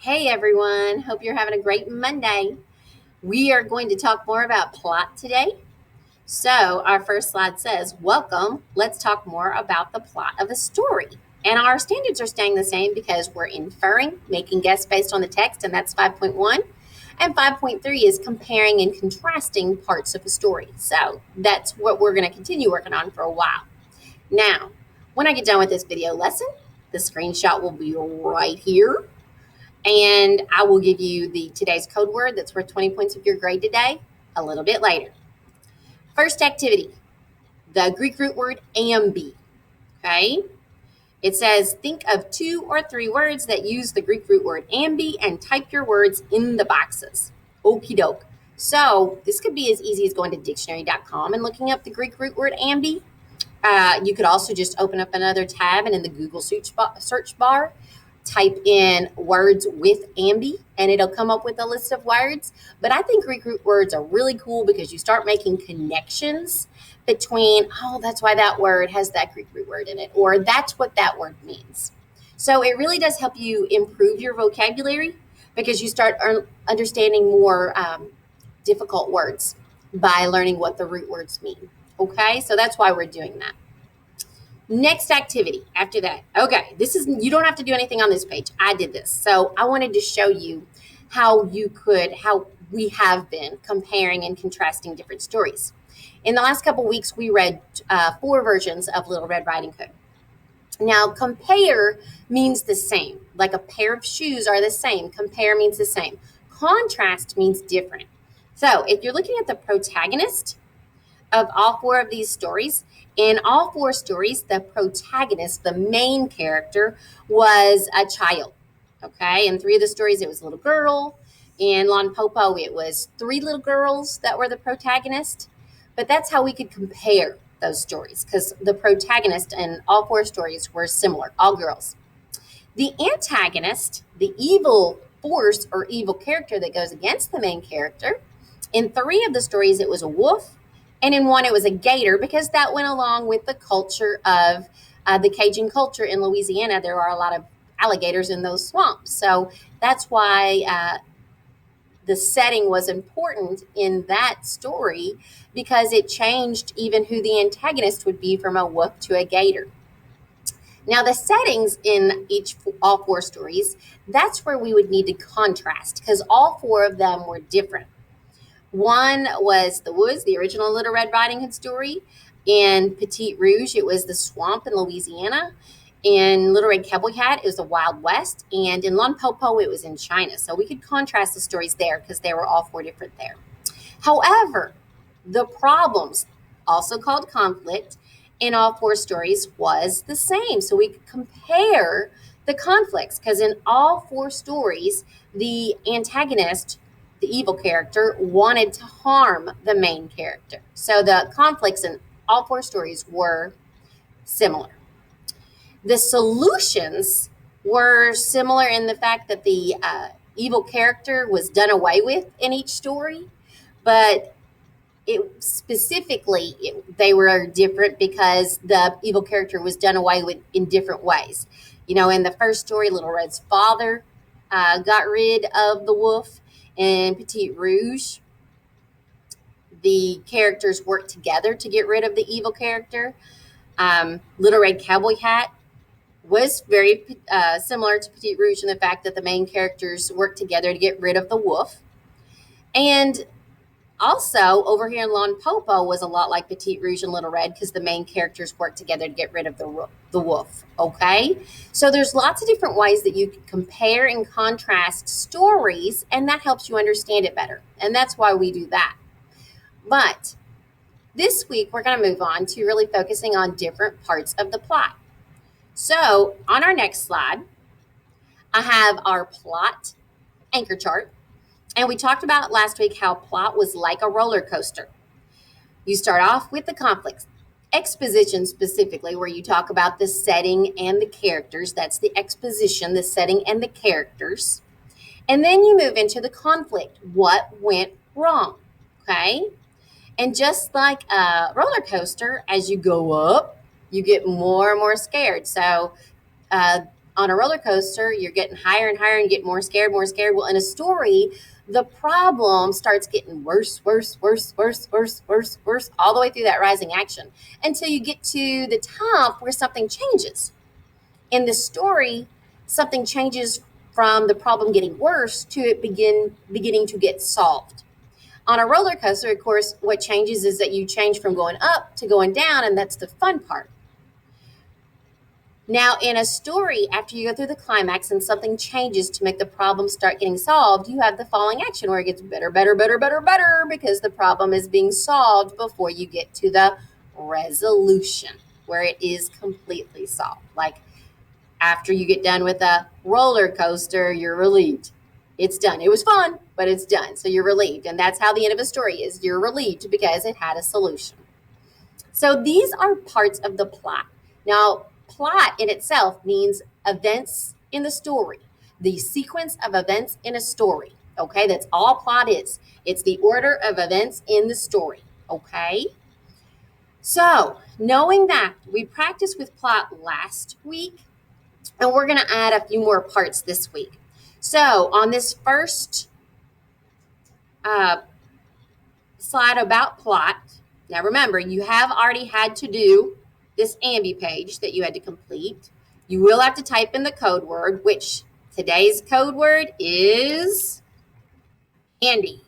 Hey everyone, hope you're having a great Monday. We are going to talk more about plot today. So, our first slide says, Welcome, let's talk more about the plot of a story. And our standards are staying the same because we're inferring, making guesses based on the text, and that's 5.1. And 5.3 is comparing and contrasting parts of a story. So, that's what we're going to continue working on for a while. Now, when I get done with this video lesson, the screenshot will be right here and I will give you the today's code word that's worth 20 points of your grade today a little bit later. First activity, the Greek root word ambi. Okay. It says think of 2 or 3 words that use the Greek root word ambi and type your words in the boxes. Okie doke. So this could be as easy as going to dictionary.com and looking up the Greek root word ambi. You could also just open up another tab and in the Google search bar, type in words with ambi and it'll come up with a list of words. But I think Greek root words are really cool because you start making connections between, oh, that's why that word has that Greek root word in it, or that's what that word means. So it really does help you improve your vocabulary because you start understanding more difficult words by learning what the root words mean. Okay, so that's why we're doing that. Next activity after that. Okay, you don't have to do anything on this page. I did this. So I wanted to show you how we have been comparing and contrasting different stories. In the last couple weeks, we read 4 versions of Little Red Riding Hood. Now, compare means the same. Like a pair of shoes are the same. Compare means the same. Contrast means different. So if you're looking at the protagonist of all 4 of these stories, in all 4 stories, the protagonist, the main character, was a child. Okay, in 3 of the stories, it was a little girl. In Lon Popo, it was 3 little girls that were the protagonist. But that's how we could compare those stories because the protagonist in all 4 stories were similar, all girls. The antagonist, the evil force or evil character that goes against the main character, in 3 of the stories, it was a wolf. And in 1, it was a gator because that went along with the culture of the Cajun culture in Louisiana. There are a lot of alligators in those swamps. So that's why the setting was important in that story because it changed even who the antagonist would be from a wolf to a gator. Now, the settings in all 4 stories, that's where we would need to contrast because all 4 of them were different. 1 was the woods, the original Little Red Riding Hood story. In Petite Rouge, it was the swamp in Louisiana. In Little Red Cowboy Hat, it was the Wild West. And in Lon Popo, it was in China. So we could contrast the stories there because they were all 4 different there. However, the problems, also called conflict, in all 4 stories was the same. So we could compare the conflicts because in all 4 stories, the antagonist, the evil character, wanted to harm the main character. So the conflicts in all 4 stories were similar. The solutions were similar in the fact that the evil character was done away with in each story, but they were different because the evil character was done away with in different ways. You know, in the first story, Little Red's father got rid of the wolf. In Petite Rouge, the characters worked together to get rid of the evil character. Little Red Cowboy Hat was very similar to Petite Rouge in the fact that the main characters worked together to get rid of the wolf. And also, over here in Lon Popo was a lot like Petite Rouge and Little Red because the main characters worked together to get rid of the wolf, okay? So there's lots of different ways that you can compare and contrast stories, and that helps you understand it better. And that's why we do that. But this week, we're going to move on to really focusing on different parts of the plot. So on our next slide, I have our plot anchor chart. And we talked about last week how plot was like a roller coaster. You start off with the conflicts. Exposition specifically, where you talk about the setting and the characters. That's the exposition, the setting and the characters. And then you move into the conflict. What went wrong? Okay? And just like a roller coaster, as you go up, you get more and more scared. So On a roller coaster, you're getting higher and higher and get more scared, more scared. Well, in a story, the problem starts getting worse, worse, worse, worse, worse, worse, worse, all the way through that rising action until you get to the top where something changes. In the story, something changes from the problem getting worse to it beginning to get solved. On a roller coaster, of course, what changes is that you change from going up to going down, and that's the fun part. Now, in a story, after you go through the climax and something changes to make the problem start getting solved, you have the falling action where it gets better, better, better, better, better, because the problem is being solved before you get to the resolution where it is completely solved. Like after you get done with a roller coaster, you're relieved. It's done. It was fun, but it's done. So you're relieved. And that's how the end of a story is. You're relieved because it had a solution. So these are parts of the plot. Now, plot in itself means events in the story, the sequence of events in a story. Okay, that's all plot is. It's the order of events in the story. Okay. So, knowing that, we practiced with plot last week, and we're going to add a few more parts this week. So, on this first slide about plot, now remember, you have already had to do this Ambi page that you had to complete. You will have to type in the code word, which today's code word is candy.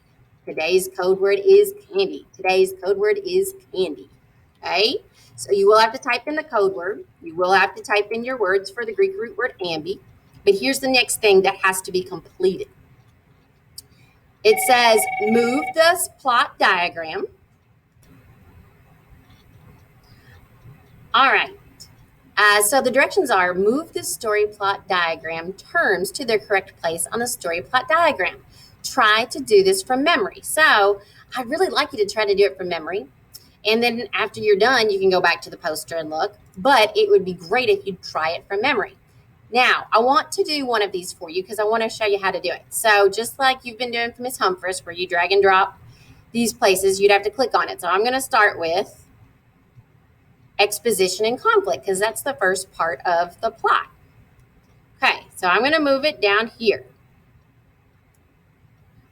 Today's code word is candy. Today's code word is candy. Okay? So you will have to type in the code word. You will have to type in your words for the Greek root word ambi. But here's the next thing that has to be completed. It says, move this plot diagram. All right. So the directions are, move the story plot diagram terms to their correct place on the story plot diagram. Try to do this from memory. So I'd really like you to try to do it from memory. And then after you're done, you can go back to the poster and look. But it would be great if you try it from memory. Now, I want to do one of these for you because I want to show you how to do it. So just like you've been doing for Miss Humphreys, where you drag and drop these places, you'd have to click on it. So I'm going to start with exposition and conflict because that's the first part of the plot. Okay, so I'm going to move it down here.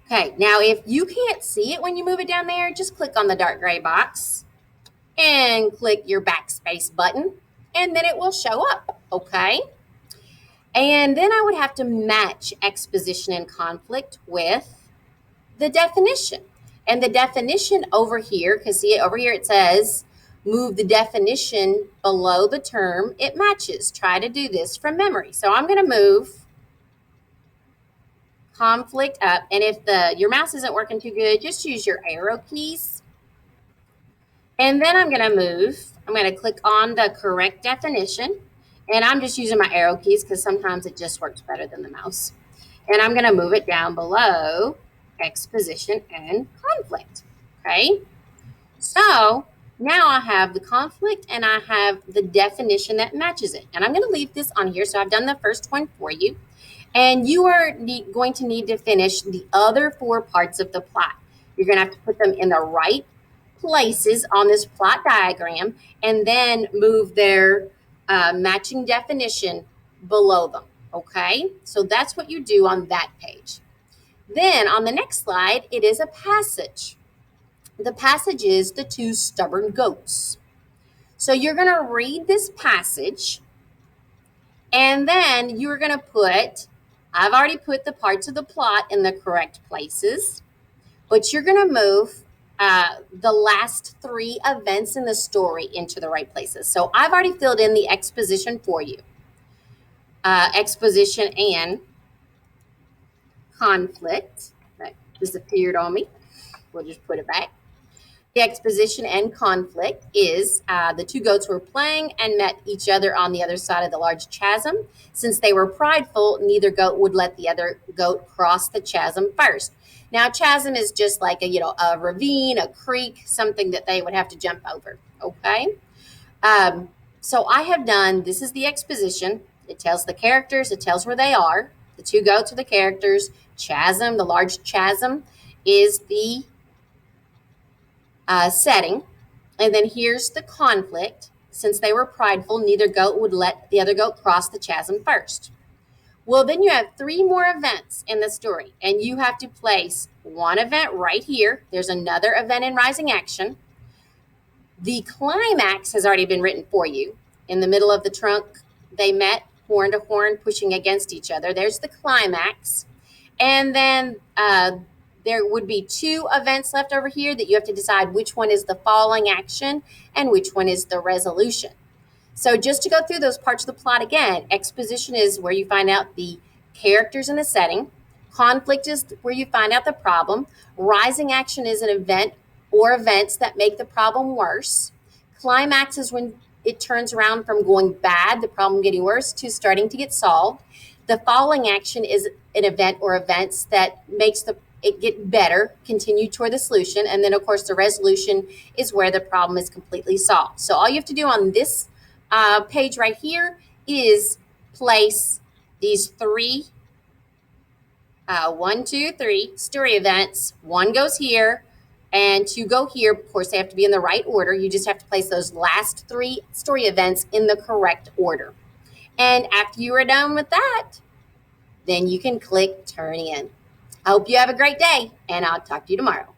Okay, now if you can't see it when you move it down there, just click on the dark gray box and click your backspace button, and then it will show up, okay? And then I would have to match exposition and conflict with the definition. And the definition over here, because see over here it says, move the definition below the term it matches. Try to do this from memory. So I'm going to move conflict up. And if your mouse isn't working too good, just use your arrow keys. And then I'm going to click on the correct definition. And I'm just using my arrow keys because sometimes it just works better than the mouse. And I'm going to move it down below exposition and conflict. Okay. So now I have the conflict and I have the definition that matches it. And I'm going to leave this on here. So I've done the first one for you. And you are going to need to finish the other 4 parts of the plot. You're going to have to put them in the right places on this plot diagram and then move their matching definition below them. Okay, so that's what you do on that page. Then on the next slide, it is a passage. The passage is the 2 stubborn goats. So you're going to read this passage, and then you're going to I've already put the parts of the plot in the correct places, but you're going to move the last 3 events in the story into the right places. So I've already filled in the exposition for you. Exposition and conflict. That disappeared on me. We'll just put it back. The exposition and conflict is the 2 goats were playing and met each other on the other side of the large chasm. Since they were prideful, neither goat would let the other goat cross the chasm first. Now, chasm is just like a ravine, a creek, something that they would have to jump over, okay? So I have done, this is the exposition. It tells the characters, it tells where they are. The 2 goats are the characters. Chasm, the large chasm, is the setting. And then here's the conflict. since they were prideful, neither goat would let the other goat cross the chasm first. Well, then you have 3 more events in the story, and you have to place one event right here. There's another event in Rising Action. The climax has already been written for you. In the middle of the trunk, they met, horn to horn, pushing against each other. There's the climax. And then there would be 2 events left over here that you have to decide which one is the falling action and which one is the resolution. So just to go through those parts of the plot again, exposition is where you find out the characters in the setting. Conflict is where you find out the problem. Rising action is an event or events that make the problem worse. Climax is when it turns around from going bad, the problem getting worse, to starting to get solved. The falling action is an event or events that makes it get better, continue toward the solution. And then, of course, the resolution is where the problem is completely solved. So all you have to do on this page right here is place these 3, 1, 2, 3 story events. 1 goes here and 2 go here. Of course, they have to be in the right order. You just have to place those last 3 story events in the correct order. And after you are done with that, then you can click Turn In. I hope you have a great day, and I'll talk to you tomorrow.